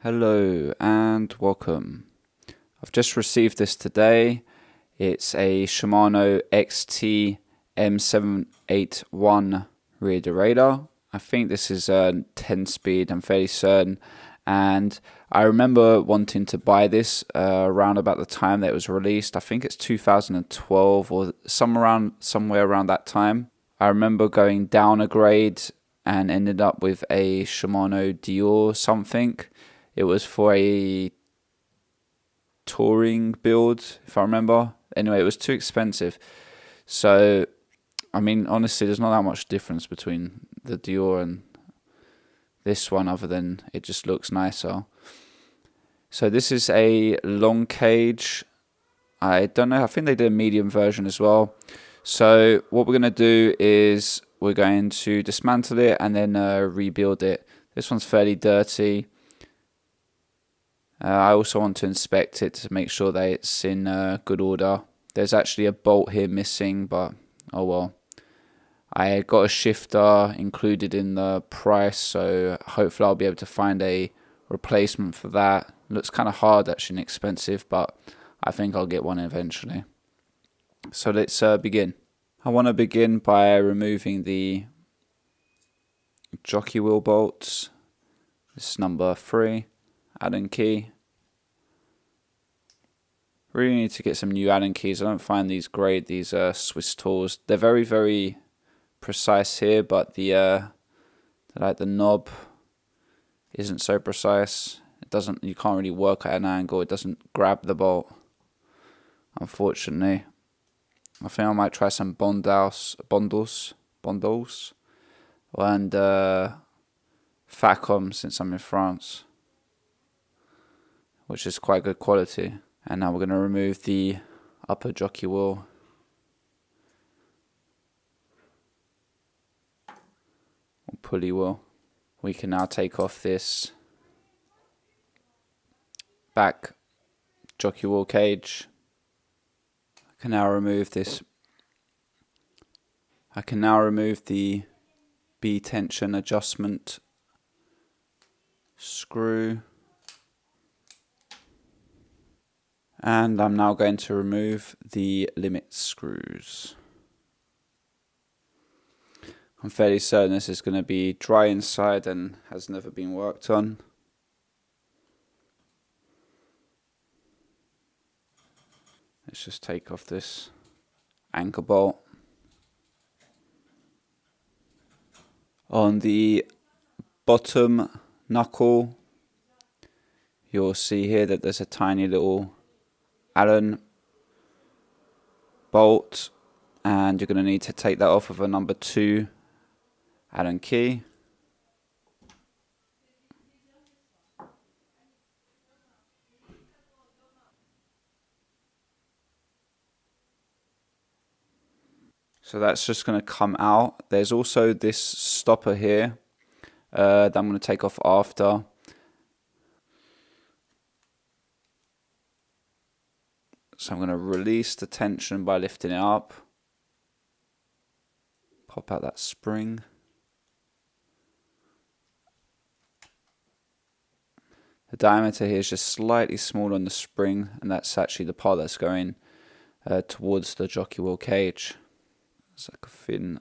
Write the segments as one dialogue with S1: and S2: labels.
S1: Hello and welcome. I've just received this today. It's a Shimano XT M781 Rear derailleur. I think this is a 10 speed, I'm fairly certain. And I remember wanting to buy this around about the time that it was released. I think it's 2012 or somewhere around that time. I remember going down a grade and ended up with a Shimano derailleur something. It was for a touring build, if I remember. Anyway, it was too expensive. So, I mean, honestly, there's not that much difference between the derailleur and this one other than it just looks nicer. So this is a long cage. I don't know, I think they did a medium version as well. So what we're going to do is we're going to dismantle it and then rebuild it. This one's fairly dirty. I also want to inspect it to make sure that it's in good order. There's actually a bolt here missing, but oh well. I got a shifter included in the price, so hopefully I'll be able to find a replacement for that. Looks kind of hard actually and expensive, but I think I'll get one eventually. So let's begin. I want to begin by removing the jockey wheel bolts. This is number 3. Allen key. Really need to get some new Allen keys. I don't find these great, these Swiss tools. They're very, very precise here, but the knob isn't so precise. It doesn't. You can't really work at an angle. It doesn't grab the bolt, unfortunately. I think I might try some bondals, and Facom since I'm in France, which is quite good quality. And now we're going to remove the upper jockey wheel. Or pulley wheel. We can now take off this back jockey wheel cage. I can now remove the B tension adjustment screw. And I'm now going to remove the limit screws. I'm fairly certain this is going to be dry inside and has never been worked on. Let's just take off this anchor bolt. On the bottom knuckle, you'll see here that there's a tiny little Allen bolt, and you're going to need to take that off with a number 2 Allen key. So that's just going to come out. There's also this stopper here that I'm going to take off after. So I'm going to release the tension by lifting it up. Pop out that spring. The diameter here is just slightly smaller on the spring, and that's actually the part that's going towards the jockey wheel cage. It's like a thin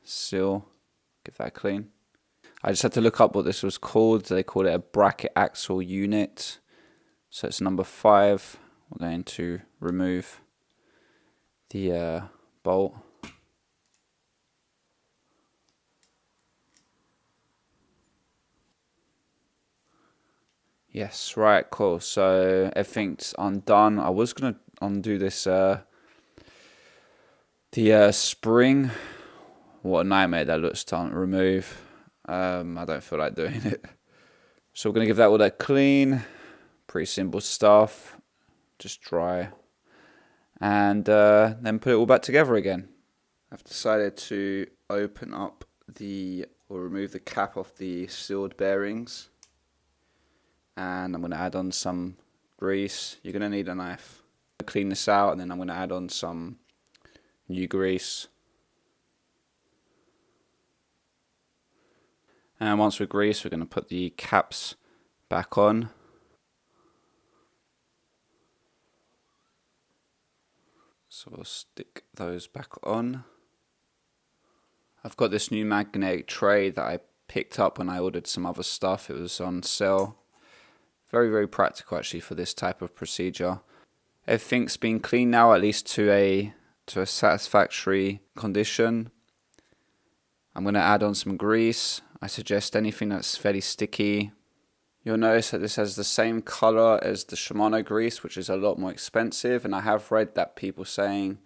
S1: seal. Give that a clean. I just had to look up what this was called. They call it a bracket axle unit. So it's number 5. We're going to remove the bolt. Yes, right, cool. So everything's undone. I was going to undo this, the spring. What a nightmare that looks to remove. I don't feel like doing it. So we're going to give that all that clean. Pretty simple stuff. Just dry. And then put it all back together again. I've decided to open up or remove the cap off the sealed bearings. And I'm going to add on some grease. You're going to need a knife. Clean this out, and then I'm going to add on some new grease. And once we're greased, we're going to put the caps back on. So we'll stick those back on. I've got this new magnetic tray that I picked up when I ordered some other stuff. It was on sale. Very, very practical actually for this type of procedure. Everything's been cleaned now, at least to a satisfactory condition. I'm going to add on some grease. I suggest anything that's fairly sticky. You'll notice that this has the same color as the Shimano grease, which is a lot more expensive. And I have read that people saying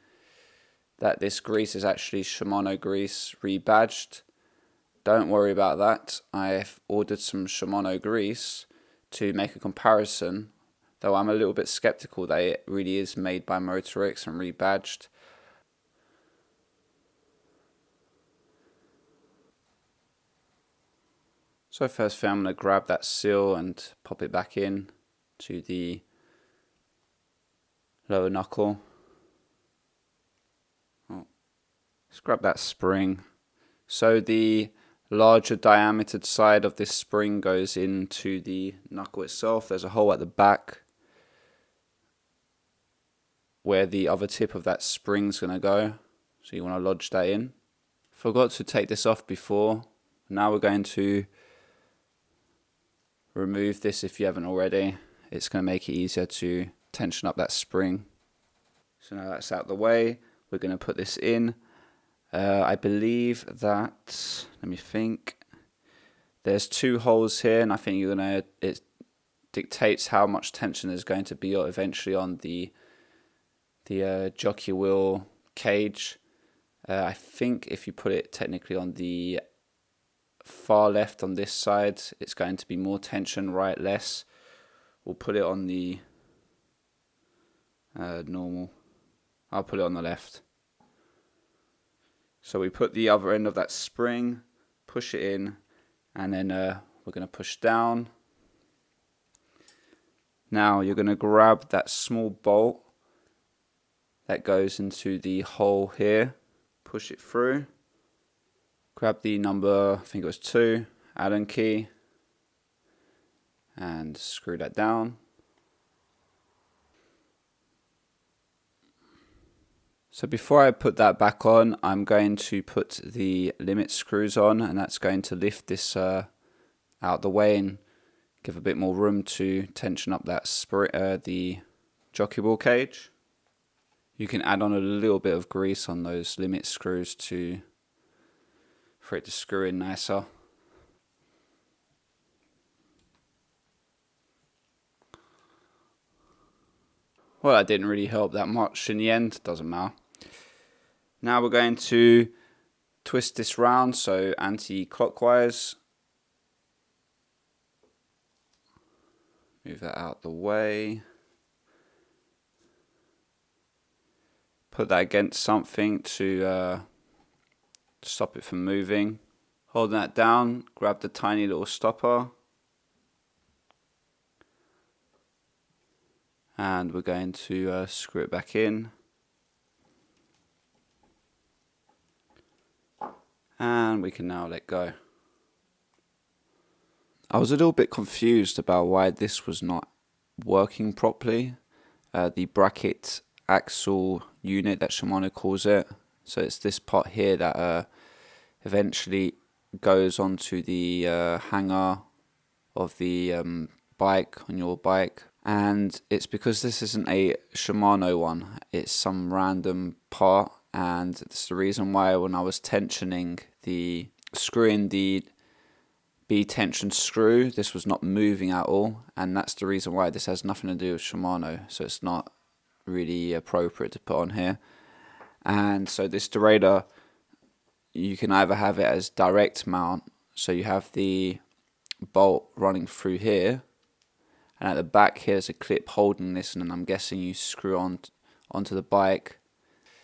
S1: that this grease is actually Shimano grease rebadged. Don't worry about that. I've ordered some Shimano grease to make a comparison, though I'm a little bit skeptical that it really is made by Motorix and rebadged. So first thing, I'm going to grab that seal and pop it back in to the lower knuckle. Let's grab that spring. So the larger diameter side of this spring goes into the knuckle itself. There's a hole at the back where the other tip of that spring's going to go. So you want to lodge that in. Forgot to take this off before. Now we're going to remove this if you haven't already. It's going to make it easier to tension up that spring. So now that's out of the way, we're going to put this in. I believe that, let me think, there's 2 holes here, and I think it dictates how much tension there's going to be eventually on the jockey wheel cage. I think if you put it technically on the far left on this side, it's going to be more tension, right less. We'll put it on the normal. I'll put it on the left. So we put the other end of that spring, push it in, and then we're going to push down. Now you're going to grab that small bolt that goes into the hole here, push it through. Grab the number, I think it was 2, Allen key, and screw that down. So before I put that back on, I'm going to put the limit screws on, and that's going to lift this out the way and give a bit more room to tension up that the jockey wheel cage. You can add on a little bit of grease on those limit screws for it to screw in nicer. Well, that didn't really help that much in the end, doesn't matter. Now we're going to twist this round, so anti-clockwise. Move that out the way. Put that against something to stop it from moving. Holding that down, grab the tiny little stopper. And we're going to screw it back in. And we can now let go. I was a little bit confused about why this was not working properly. The bracket axle unit that Shimano calls it. So it's this part here that eventually goes onto the hanger of the bike on your bike. And it's because this isn't a Shimano one, it's some random part, and it's the reason why when I was tensioning screwing the B-tension screw, this was not moving at all, and that's the reason why. This has nothing to do with Shimano, so it's not really appropriate to put on here. And so this derailleur, you can either have it as direct mount, so you have the bolt running through here, and at the back here there's a clip holding this, and then I'm guessing you screw onto the bike.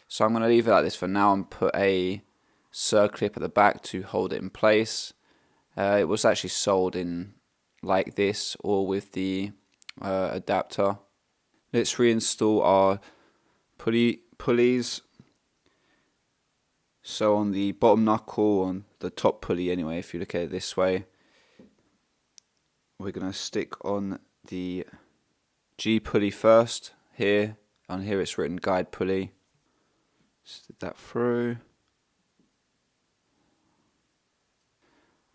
S1: So I'm going to leave it like this for now and put a circlip at the back to hold it in place. It was actually sold in like this or with the adapter. Let's reinstall our pulleys. So on the bottom knuckle, on the top pulley anyway, if you look at it this way, we're going to stick on the G pulley first. Here, on here it's written guide pulley. Stick that through.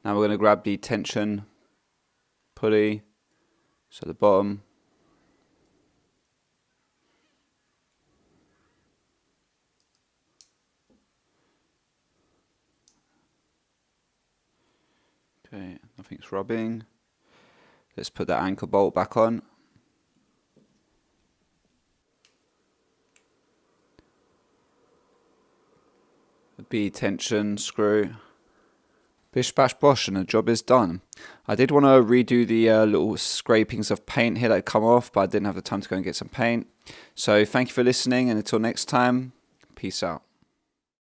S1: Now we're going to grab the tension pulley, so the bottom. Okay, nothing's rubbing. Let's put that anchor bolt back on. The B tension screw. Bish bash bosh, and the job is done. I did want to redo the little scrapings of paint here that come off, but I didn't have the time to go and get some paint. So thank you for listening, and until next time, peace out.